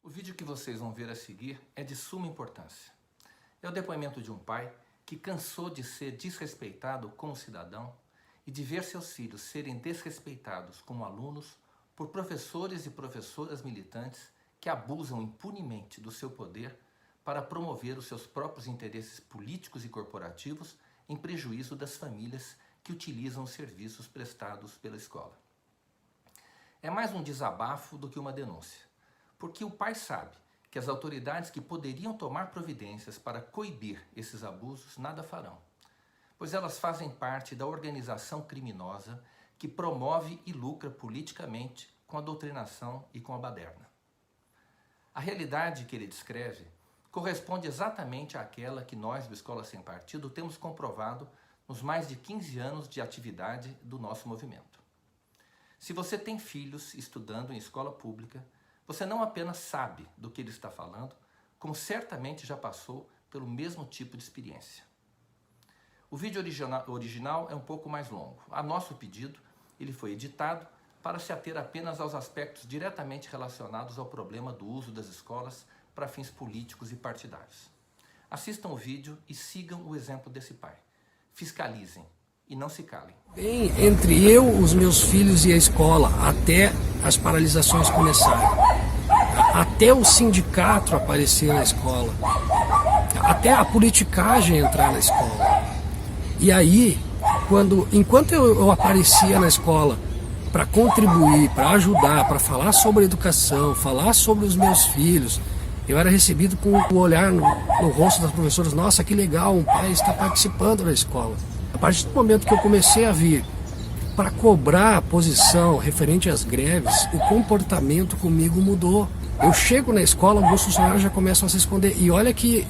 O vídeo que vocês vão ver a seguir é de suma importância. É o depoimento de um pai que cansou de ser desrespeitado como cidadão e de ver seus filhos serem desrespeitados como alunos por professores e professoras militantes que abusam impunemente do seu poder para promover os seus próprios interesses políticos e corporativos em prejuízo das famílias que utilizam os serviços prestados pela escola. É mais um desabafo do que uma denúncia, porque o pai sabe que as autoridades que poderiam tomar providências para coibir esses abusos nada farão, pois elas fazem parte da organização criminosa que promove e lucra politicamente com a doutrinação e com a baderna. A realidade que ele descreve corresponde exatamente àquela que nós do Escola Sem Partido temos comprovado nos mais de 15 anos de atividade do nosso movimento. Se você tem filhos estudando em escola pública, você não apenas sabe do que ele está falando, como certamente já passou pelo mesmo tipo de experiência. O vídeo original é um pouco mais longo. A nosso pedido, ele foi editado para se ater apenas aos aspectos diretamente relacionados ao problema do uso das escolas para fins políticos e partidários. Assistam o vídeo e sigam o exemplo desse pai. Fiscalizem e não se calem. Bem, entre eu, os meus filhos e a escola, até as paralisações começarem, até o sindicato aparecer na escola, até a politicagem entrar na escola. E aí, enquanto eu aparecia na escola para contribuir, para ajudar, para falar sobre educação, falar sobre os meus filhos, eu era recebido com um olhar no rosto das professoras: nossa, que legal, um pai está participando da escola. A partir do momento que eu comecei a vir para cobrar a posição referente às greves, o comportamento comigo mudou. Eu chego na escola, alguns funcionários já começam a se esconder. E olha que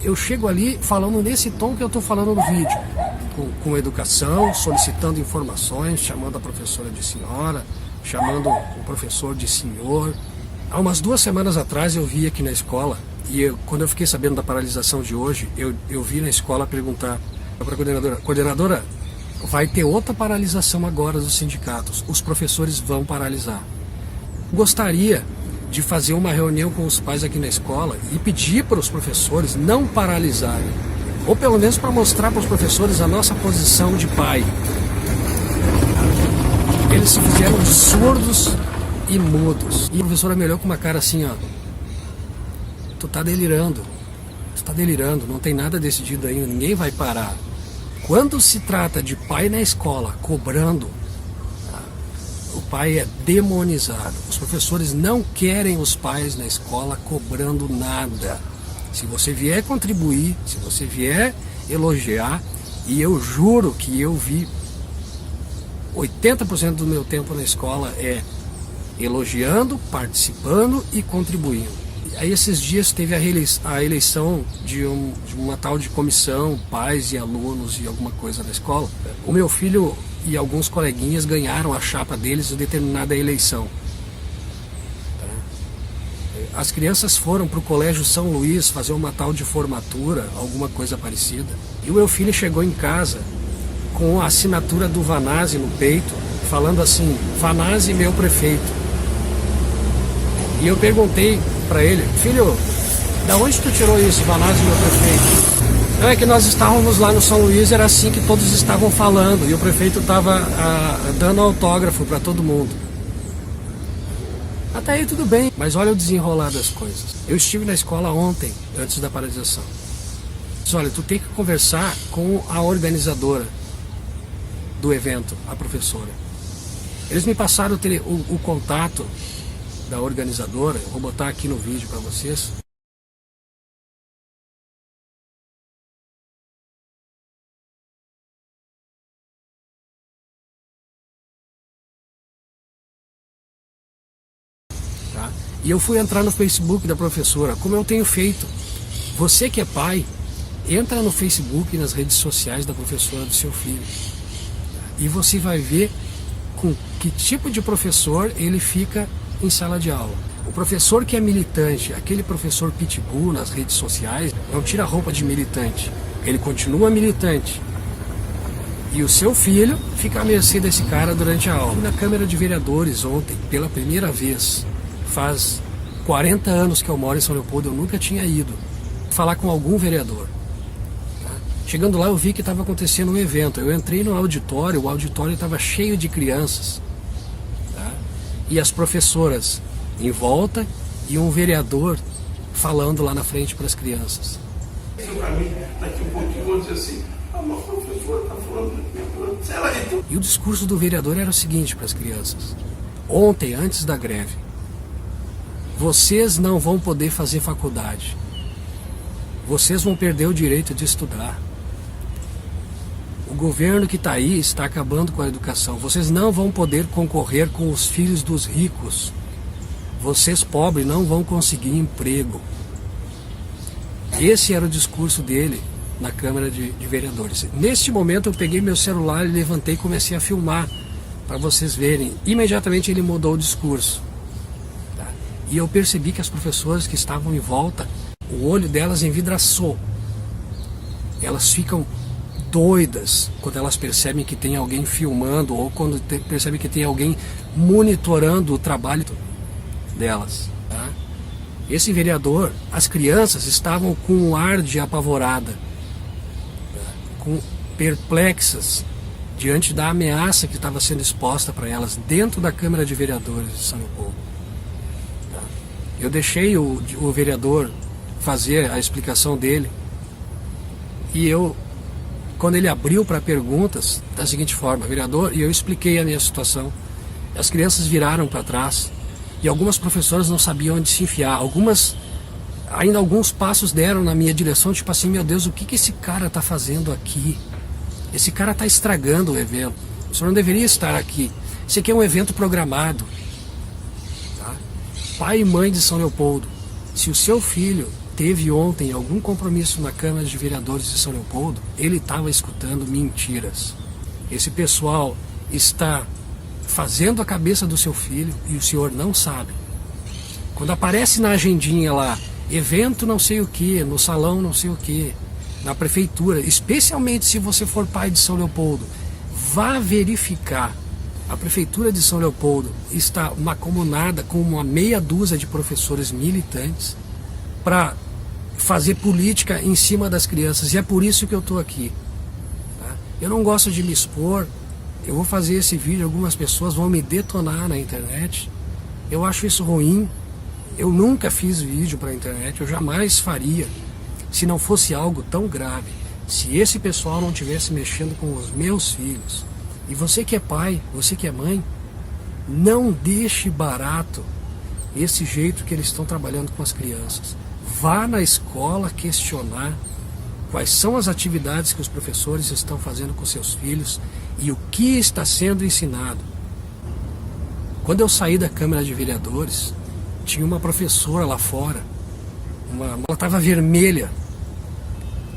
eu chego ali falando nesse tom que eu estou falando no vídeo. Com educação, solicitando informações, chamando a professora de senhora, chamando o professor de senhor. Há umas 2 semanas atrás eu vi aqui na escola, e quando eu fiquei sabendo da paralisação de hoje, eu vi na escola perguntar para a coordenadora, vai ter outra paralisação agora dos sindicatos, os professores vão paralisar. Gostaria de fazer uma reunião com os pais aqui na escola e pedir para os professores não paralisarem, ou pelo menos para mostrar para os professores a nossa posição de pai. Eles se fizeram de surdos e mudos. E a professora me olhou com uma cara assim, ó: tu tá delirando, não tem nada decidido ainda, ninguém vai parar. Quando se trata de pai na escola cobrando, o pai é demonizado. Os professores não querem os pais na escola cobrando nada. Se você vier contribuir, se você vier elogiar, e eu juro que eu vi 80% do meu tempo na escola é elogiando, participando e contribuindo. Aí esses dias teve a eleição de uma tal de comissão, pais e alunos e alguma coisa da escola. O meu filho e alguns coleguinhas ganharam a chapa deles em determinada eleição. As crianças foram para o Colégio São Luís fazer uma tal de formatura, alguma coisa parecida. E o meu filho chegou em casa com a assinatura do Vanazzi no peito, falando assim: Vanazzi, meu prefeito. E eu perguntei para ele: filho, da onde tu tirou isso, Vanazzi, meu prefeito? Não, é que nós estávamos lá no São Luís, era assim que todos estavam falando, e o prefeito estava dando autógrafo para todo mundo. Até aí tudo bem, mas olha o desenrolar das coisas. Eu estive na escola ontem, antes da paralisação. Disse: olha, tu tem que conversar com a organizadora do evento, a professora. Eles me passaram o contato da organizadora, eu vou botar aqui no vídeo para vocês. Tá? E eu fui entrar no Facebook da professora, como eu tenho feito. Você que é pai, entra no Facebook e nas redes sociais da professora do seu filho. E você vai ver com que tipo de professor ele fica em sala de aula. O professor que é militante, aquele professor pitbull nas redes sociais, não tira a roupa de militante. Ele continua militante. E o seu filho fica à mercê desse cara durante a aula. Na Câmara de Vereadores ontem, pela primeira vez, faz 40 anos que eu moro em São Leopoldo, eu nunca tinha ido falar com algum vereador. Tá? Chegando lá, eu vi que estava acontecendo um evento. Eu entrei no auditório, o auditório estava cheio de crianças. Tá? E as professoras em volta e um vereador falando lá na frente para as crianças. Para mim, daqui um pouquinho, vou dizer assim, uma professora está falando. E o discurso do vereador era o seguinte para as crianças: ontem, antes da greve, vocês não vão poder fazer faculdade. Vocês vão perder o direito de estudar. O governo que está aí está acabando com a educação. Vocês não vão poder concorrer com os filhos dos ricos. Vocês, pobres, não vão conseguir emprego. Esse era o discurso dele na Câmara de Vereadores. Neste momento eu peguei meu celular, levantei e comecei a filmar para vocês verem. Imediatamente ele mudou o discurso. Tá? E eu percebi que as professoras que estavam em volta, o olho delas envidraçou. Elas ficam doidas quando elas percebem que tem alguém filmando ou quando percebem que tem alguém monitorando o trabalho delas. Tá? Esse vereador, as crianças estavam com um ar de apavorada, tá? Perplexas diante da ameaça que estava sendo exposta para elas dentro da Câmara de Vereadores de São Leopoldo. Tá? Eu deixei o vereador fazer a explicação dele e eu, quando ele abriu para perguntas, da seguinte forma: vereador, e eu expliquei a minha situação. As crianças viraram para trás e algumas professoras não sabiam onde se enfiar. Ainda alguns passos deram na minha direção, tipo assim: meu Deus, o que esse cara está fazendo aqui? Esse cara está estragando o evento. O senhor não deveria estar aqui. Esse aqui é um evento programado. Tá? Pai e mãe de São Leopoldo, se o seu filho teve ontem algum compromisso na Câmara de Vereadores de São Leopoldo, ele estava escutando mentiras. Esse pessoal está fazendo a cabeça do seu filho e o senhor não sabe. Quando aparece na agendinha lá, evento não sei o que, no salão não sei o que, na prefeitura, especialmente se você for pai de São Leopoldo, vá verificar. A prefeitura de São Leopoldo está macomunada com uma meia dúzia de professores militantes para fazer política em cima das crianças, e é por isso que eu estou aqui. Tá? Eu não gosto de me expor. Eu vou fazer esse vídeo, algumas pessoas vão me detonar na internet. Eu acho isso ruim. Eu nunca fiz vídeo para a internet, eu jamais faria, se não fosse algo tão grave. Se esse pessoal não estivesse mexendo com os meus filhos. E você que é pai, você que é mãe, não deixe barato esse jeito que eles estão trabalhando com as crianças. Vá na escola questionar quais são as atividades que os professores estão fazendo com seus filhos e o que está sendo ensinado. Quando eu saí da Câmara de Vereadores, tinha uma professora lá fora, ela estava vermelha.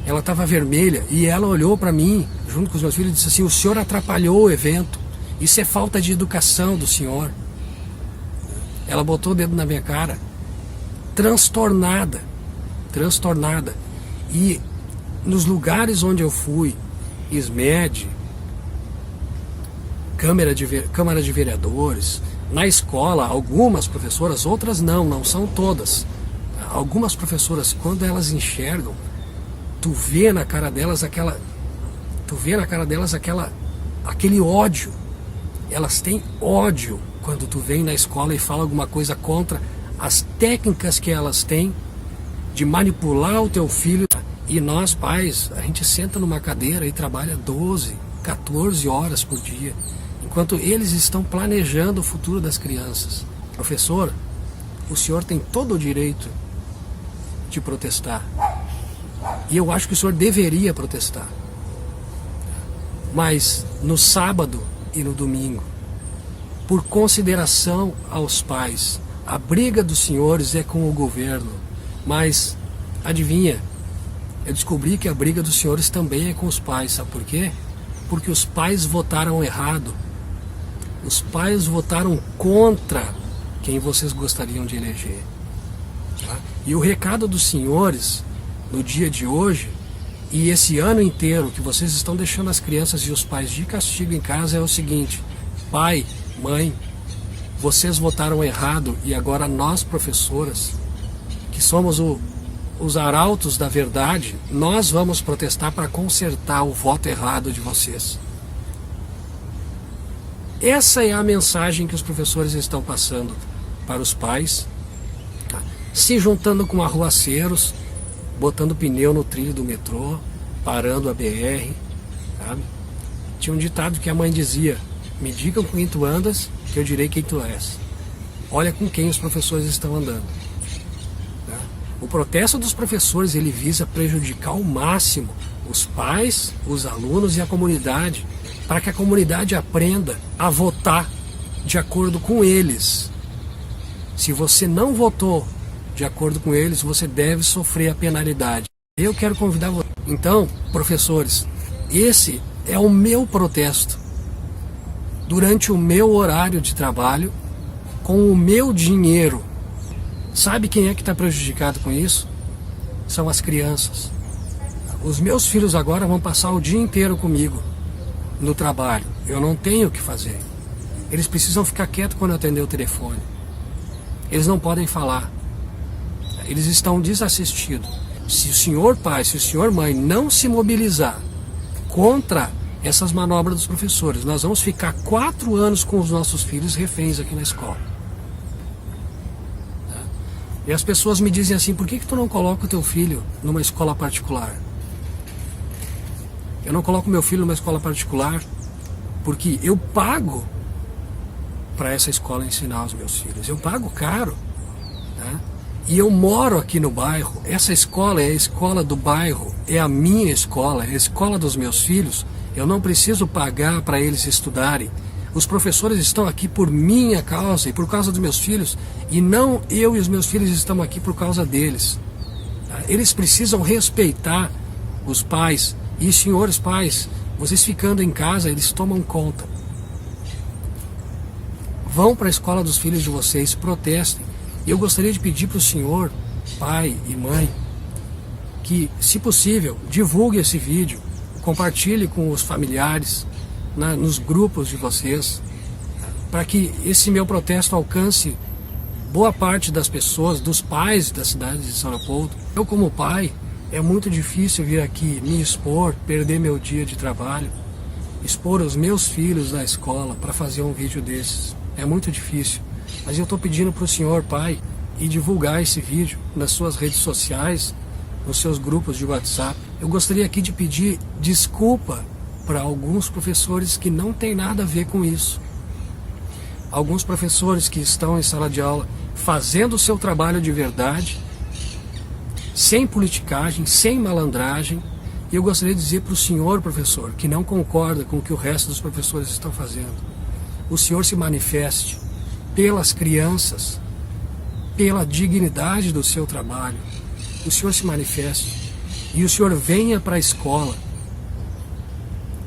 Ela estava vermelha e ela olhou para mim, junto com os meus filhos, e disse assim: o senhor atrapalhou o evento, isso é falta de educação do senhor. Ela botou o dedo na minha cara, transtornada. E nos lugares onde eu fui, SMED, Câmara de Vereadores, na escola, algumas professoras, outras não são todas. Algumas professoras, quando elas enxergam, tu vê na cara delas aquele ódio. Elas têm ódio quando tu vem na escola e fala alguma coisa contra as técnicas que elas têm de manipular o teu filho. E nós, pais, a gente senta numa cadeira e trabalha 12, 14 horas por dia, enquanto eles estão planejando o futuro das crianças. Professor, o senhor tem todo o direito de protestar. E eu acho que o senhor deveria protestar. Mas no sábado e no domingo, por consideração aos pais, a briga dos senhores é com o governo. Mas, adivinha, eu descobri que a briga dos senhores também é com os pais. Sabe por quê? Porque os pais votaram errado. Os pais votaram contra quem vocês gostariam de eleger. Tá? E o recado dos senhores, no dia de hoje, e esse ano inteiro que vocês estão deixando as crianças e os pais de castigo em casa, é o seguinte: pai, mãe, vocês votaram errado e agora nós, professoras, que somos os arautos da verdade, nós vamos protestar para consertar o voto errado de vocês. Essa é a mensagem que os professores estão passando para os pais, se juntando com arruaceiros, botando pneu no trilho do metrô, parando a BR, sabe? Tinha um ditado que a mãe dizia: me digam com quem tu andas, que eu direi quem tu és. Olha com quem os professores estão andando. Tá? O protesto dos professores, ele visa prejudicar ao máximo os pais, os alunos e a comunidade, para que a comunidade aprenda a votar de acordo com eles. Se você não votou de acordo com eles, você deve sofrer a penalidade. Eu quero convidar você. Então, professores, esse é o meu protesto. Durante o meu horário de trabalho, com o meu dinheiro. Sabe quem é que está prejudicado com isso? São as crianças. Os meus filhos agora vão passar o dia inteiro comigo no trabalho. Eu não tenho o que fazer. Eles precisam ficar quietos quando eu atender o telefone. Eles não podem falar. Eles estão desassistidos. Se o senhor pai, se o senhor mãe não se mobilizar contra essas manobras dos professores, nós vamos ficar 4 anos com os nossos filhos reféns aqui na escola. E as pessoas me dizem assim: por que tu não coloca o teu filho numa escola particular? Eu não coloco meu filho numa escola particular porque eu pago para essa escola ensinar os meus filhos. Eu pago caro. Tá? E eu moro aqui no bairro. Essa escola é a escola do bairro, é a minha escola, é a escola dos meus filhos. Eu não preciso pagar para eles estudarem. Os professores estão aqui por minha causa e por causa dos meus filhos, e não eu e os meus filhos estamos aqui por causa deles. Tá? Eles precisam respeitar os pais. E senhores pais, vocês ficando em casa, eles tomam conta. Vão para a escola dos filhos de vocês, protestem. E eu gostaria de pedir para o senhor, pai e mãe, que, se possível, divulgue esse vídeo, compartilhe com os familiares, nos grupos de vocês, para que esse meu protesto alcance boa parte das pessoas, dos pais da cidade de São Leopoldo. Eu, como pai, é muito difícil vir aqui me expor, perder meu dia de trabalho, expor os meus filhos na escola para fazer um vídeo desses. É muito difícil. Mas eu estou pedindo para o senhor, pai, ir divulgar esse vídeo nas suas redes sociais, nos seus grupos de WhatsApp. Eu gostaria aqui de pedir desculpa para alguns professores que não tem nada a ver com isso. Alguns professores que estão em sala de aula fazendo o seu trabalho de verdade, sem politicagem, sem malandragem. E eu gostaria de dizer para o senhor, professor, que não concorda com o que o resto dos professores estão fazendo. O senhor se manifeste pelas crianças, pela dignidade do seu trabalho. O senhor se manifeste e o senhor venha para a escola.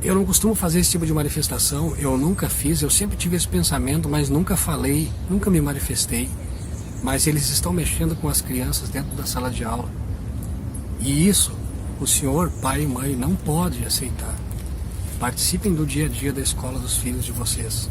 Eu não costumo fazer esse tipo de manifestação, eu nunca fiz, eu sempre tive esse pensamento, mas nunca falei, nunca me manifestei. Mas eles estão mexendo com as crianças dentro da sala de aula. E isso, o senhor, pai e mãe, não pode aceitar. Participem do dia a dia da escola dos filhos de vocês.